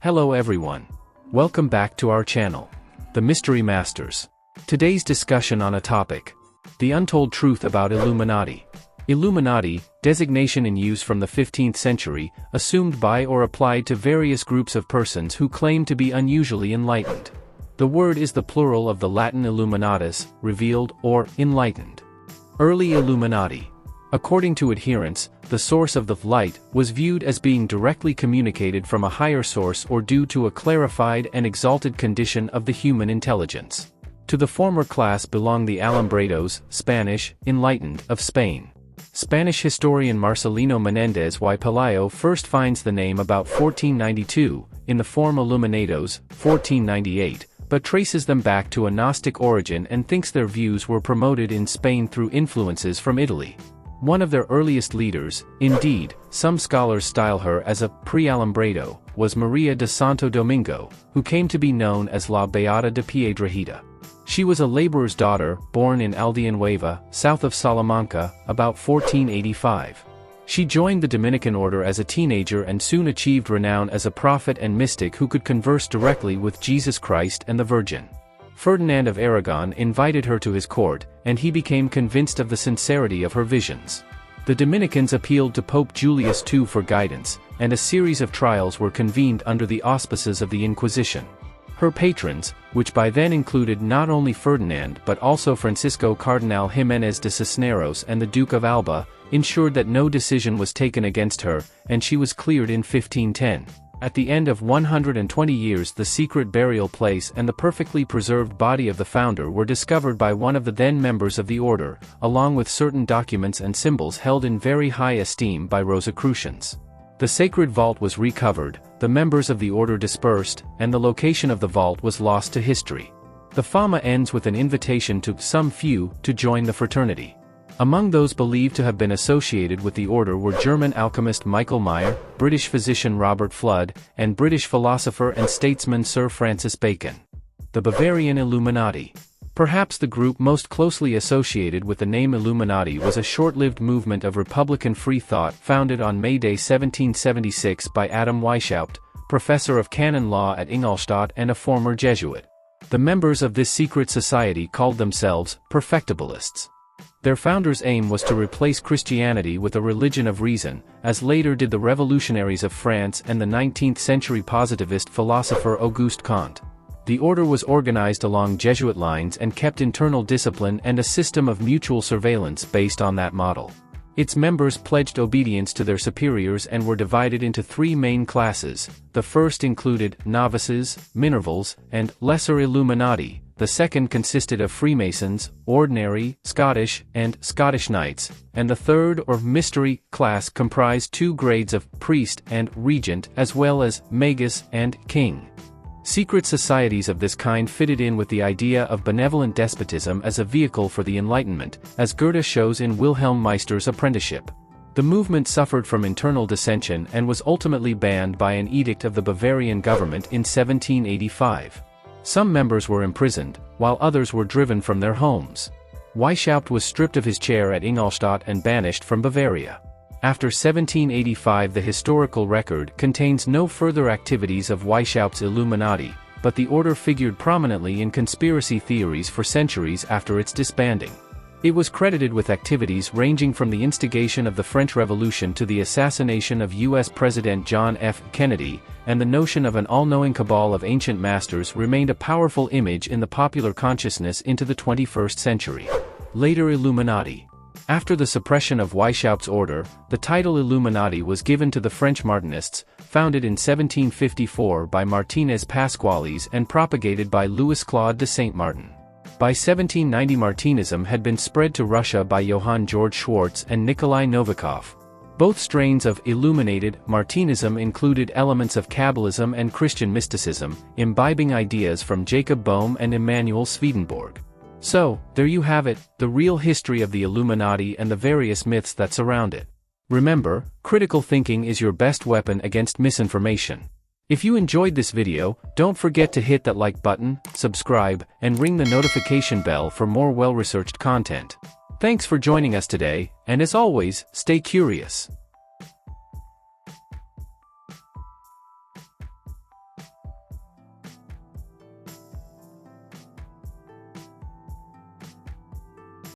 Hello everyone. Welcome back to our channel, The Mystery Masters. Today's discussion on a topic: the untold truth about Illuminati. Illuminati, designation in use from the 15th century, assumed by or applied to various groups of persons who claim to be unusually enlightened. The word is the plural of the Latin illuminatus, revealed, or enlightened. Early Illuminati. According to adherents, the source of the light was viewed as being directly communicated from a higher source or due to a clarified and exalted condition of the human intelligence. To the former class belong the Alumbrados, Spanish, enlightened, of Spain. Spanish historian Marcelino Menéndez y Pelayo first finds the name about 1492, in the form Illuminados, 1498, but traces them back to a Gnostic origin and thinks their views were promoted in Spain through influences from Italy. One of their earliest leaders, indeed, some scholars style her as a pre-Alumbrado, was Maria de Santo Domingo, who came to be known as La Beata de Piedrahita. She was a laborer's daughter, born in Aldeanueva, south of Salamanca, about 1485. She joined the Dominican order as a teenager and soon achieved renown as a prophet and mystic who could converse directly with Jesus Christ and the Virgin. Ferdinand of Aragon invited her to his court, and he became convinced of the sincerity of her visions. The Dominicans appealed to Pope Julius II for guidance, and a series of trials were convened under the auspices of the Inquisition. Her patrons, which by then included not only Ferdinand but also Francisco Cardinal Jiménez de Cisneros and the Duke of Alba, ensured that no decision was taken against her, and she was cleared in 1510. At the end of 120 years, the secret burial place and the perfectly preserved body of the founder were discovered by one of the then members of the order, along with certain documents and symbols held in very high esteem by Rosicrucians. The sacred vault was recovered, the members of the order dispersed, and the location of the vault was lost to history. The fama ends with an invitation to some few to join the fraternity. Among those believed to have been associated with the order were German alchemist Michael Meyer, British physician Robert Fludd, and British philosopher and statesman Sir Francis Bacon. The Bavarian Illuminati. Perhaps the group most closely associated with the name Illuminati was a short-lived movement of Republican free thought founded on May Day 1776 by Adam Weishaupt, professor of canon law at Ingolstadt and a former Jesuit. The members of this secret society called themselves perfectibilists. Their founders' aim was to replace Christianity with a religion of reason, as later did the revolutionaries of France and the 19th-century positivist philosopher Auguste Comte. The order was organized along Jesuit lines and kept internal discipline and a system of mutual surveillance based on that model. Its members pledged obedience to their superiors and were divided into three main classes. The first included novices, minervals, and lesser Illuminati. The second consisted of Freemasons, ordinary, Scottish, and Scottish Knights, and the third or mystery class comprised two grades of priest and regent as well as magus and king. Secret societies of this kind fitted in with the idea of benevolent despotism as a vehicle for the Enlightenment, as Goethe shows in Wilhelm Meister's Apprenticeship. The movement suffered from internal dissension and was ultimately banned by an edict of the Bavarian government in 1785. Some members were imprisoned, while others were driven from their homes. Weishaupt was stripped of his chair at Ingolstadt and banished from Bavaria. After 1785, the historical record contains no further activities of Weishaupt's Illuminati, but the order figured prominently in conspiracy theories for centuries after its disbanding. It was credited with activities ranging from the instigation of the French Revolution to the assassination of U.S. President John F. Kennedy, and the notion of an all-knowing cabal of ancient masters remained a powerful image in the popular consciousness into the 21st century. Later Illuminati. After the suppression of Weishaupt's order, the title Illuminati was given to the French Martinists, founded in 1754 by Martinez Pasqualis and propagated by Louis-Claude de Saint-Martin. By 1790, Martinism had been spread to Russia by Johann Georg Schwartz and Nikolai Novikov. Both strains of illuminated Martinism included elements of Kabbalism and Christian mysticism, imbibing ideas from Jacob Boehme and Emanuel Swedenborg. So, there you have it, the real history of the Illuminati and the various myths that surround it. Remember, critical thinking is your best weapon against misinformation. If you enjoyed this video, don't forget to hit that like button, subscribe, and ring the notification bell for more well-researched content. Thanks for joining us today, and as always, stay curious.